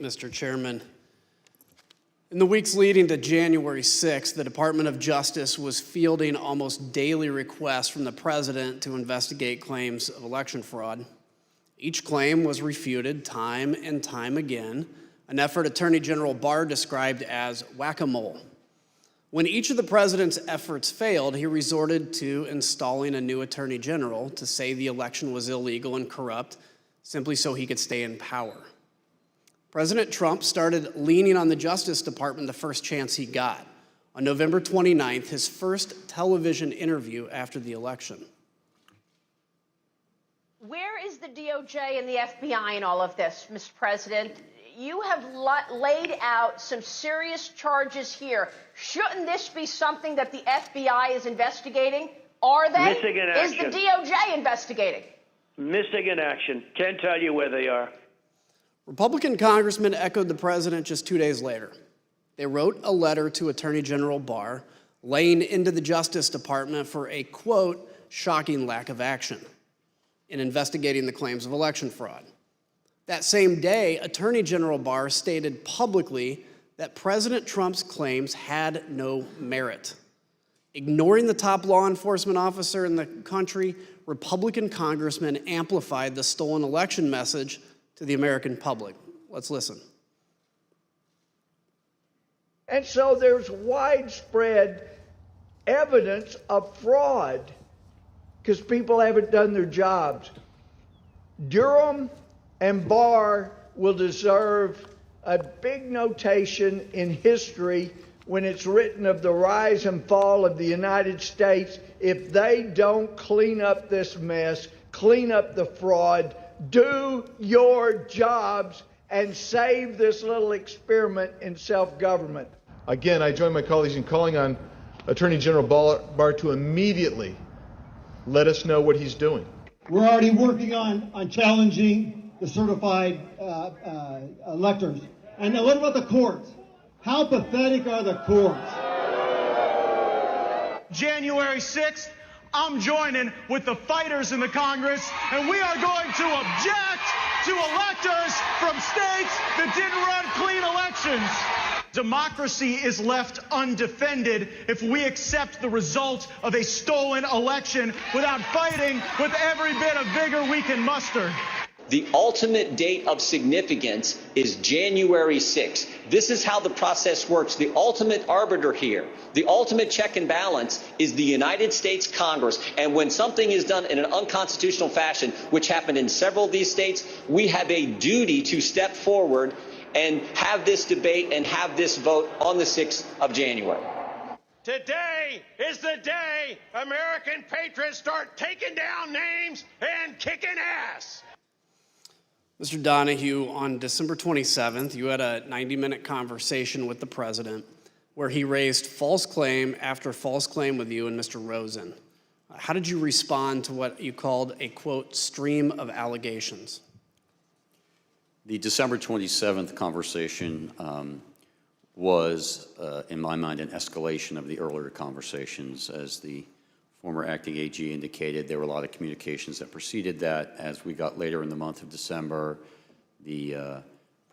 Mr. Chairman. In the weeks leading to January 6th, the Department of Justice was fielding almost daily requests from the president to investigate claims of election fraud. Each claim was refuted time and time again, an effort Attorney General Barr described as whack-a-mole. When each of the president's efforts failed, he resorted to installing a new attorney general to say the election was illegal and corrupt, simply so he could stay in power. President Trump started leaning on the Justice Department the first chance he got. On November 29th, his first television interview after the election. Where is the DOJ and the FBI in all of this, Mr. President? You have laid out some serious charges here. Shouldn't this be something that the FBI is investigating? Are they? Missing in action. Is the DOJ investigating? Missing in action. Can't tell you where they are. Republican congressmen echoed the president just 2 days later. They wrote a letter to Attorney General Barr laying into the Justice Department for a, quote, shocking lack of action in investigating the claims of election fraud. That same day, Attorney General Barr stated publicly that President Trump's claims had no merit. Ignoring the top law enforcement officer in the country, Republican congressmen amplified the stolen election message to the American public. Let's listen. And so there's widespread evidence of fraud because people haven't done their jobs. Durham and Barr will deserve a big notation in history when it's written of the rise and fall of the United States if they don't clean up this mess, clean up the fraud, do your jobs, and save this little experiment in self-government. Again, I join my colleagues in calling on Attorney General Barr to immediately let us know what he's doing. We're already working on challenging the certified electors. And now what about the courts? How pathetic are the courts? January 6th, I'm joining with the fighters in the Congress, and we are going to object to electors from states that didn't run clean elections. Democracy is left undefended if we accept the result of a stolen election without fighting with every bit of vigor we can muster. The ultimate date of significance is January 6th. This is how the process works. The ultimate arbiter here, the ultimate check and balance is the United States Congress. And when something is done in an unconstitutional fashion, which happened in several of these states, we have a duty to step forward and have this debate and have this vote on the 6th of January. Today is the day American patriots start taking down names and kicking ass. Mr. Donahue, on December 27th, you had a 90-minute conversation with the president where he raised false claim after false claim with you and Mr. Rosen. How did you respond to what you called a, quote, stream of allegations? The December 27th conversation was, in my mind, an escalation of the earlier conversations. As the former acting AG indicated, there were a lot of communications that preceded that. As we got later in the month of December, the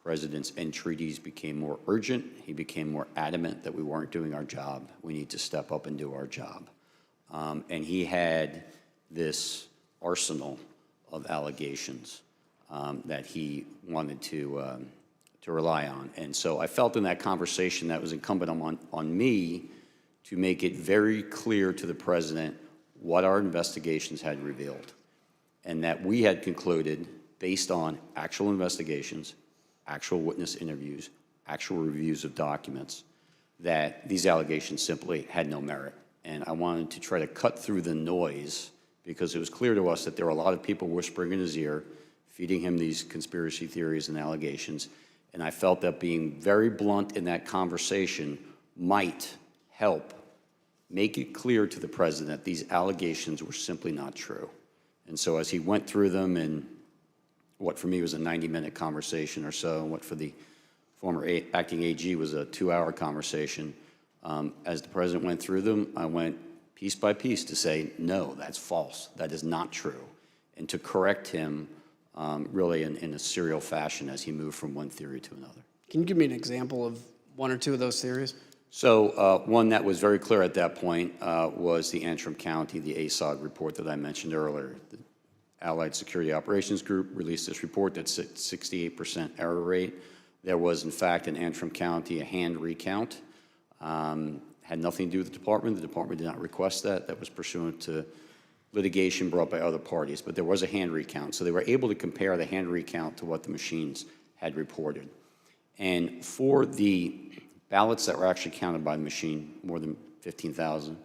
president's entreaties became more urgent. He became more adamant that we weren't doing our job. We need to step up and do our job. And he had this arsenal of allegations that he wanted to rely on. And so I felt in that conversation that was incumbent on me to make it very clear to the president what our investigations had revealed, and that we had concluded, based on actual investigations, actual witness interviews, actual reviews of documents, that these allegations simply had no merit. And I wanted to try to cut through the noise because it was clear to us that there were a lot of people whispering in his ear, feeding him these conspiracy theories and allegations. And I felt that being very blunt in that conversation might help make it clear to the president that these allegations were simply not true. And so as he went through them in what for me was a 90-minute conversation or so, and what for the former acting AG was a 2-hour conversation, as the president went through them, I went piece by piece to say, no, that's false. That is not true. And to correct him really in a serial fashion as he moved from one theory to another. Can you give me an example of one or two of those theories? So one that was very clear at that point was the Antrim County, the ASOG report that I mentioned earlier. The Allied Security Operations Group released this report that said 68% error rate. There was, in fact, in Antrim County, a hand recount. Had nothing to do with the department. The department did not request that. That was pursuant to litigation brought by other parties, but there was a hand recount. So they were able to compare the hand recount to what the machines had reported. And for the ballots that were actually counted by the machine, more than 15,000,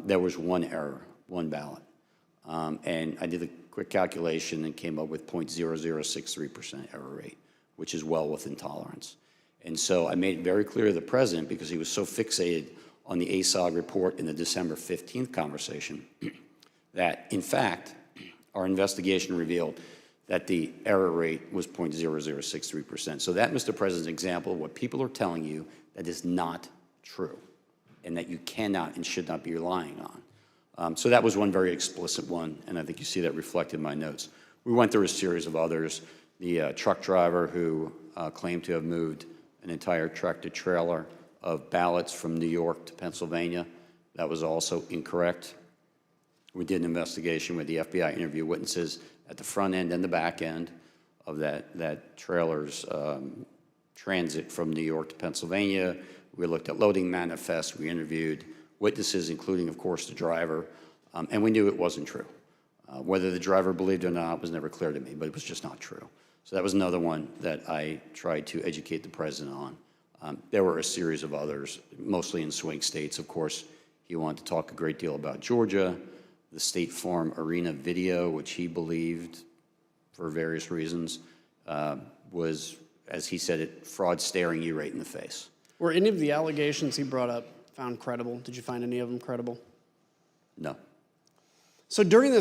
there was one error, one ballot. And I did a quick calculation and came up with 0.0063% error rate, which is well within tolerance. And so I made it very clear to the president, because he was so fixated on the ASOG report in the December 15th conversation, that in fact, our investigation revealed that the error rate was 0.0063%. So that, Mr. President's example of what people are telling you that is not true and that you cannot and should not be relying on. So that was one very explicit one, and I think you see that reflected in my notes. We went through a series of others. The truck driver who claimed to have moved an entire tractor-trailer of ballots from New York to Pennsylvania, that was also incorrect. We did an investigation where the FBI interviewed witnesses at the front end and the back end of that trailer's transit from New York to Pennsylvania. We looked at loading manifests. We interviewed witnesses, including, of course, the driver, and we knew it wasn't true. Whether the driver believed it or not was never clear to me, but it was just not true. So that was another one that I tried to educate the president on. There were a series of others, mostly in swing states. Of course, he wanted to talk a great deal about Georgia, the State Farm Arena video, which he believed, for various reasons, was, as he said it, fraud staring you right in the face. Were any of the allegations he brought up found credible? Did you find any of them credible? No. So during this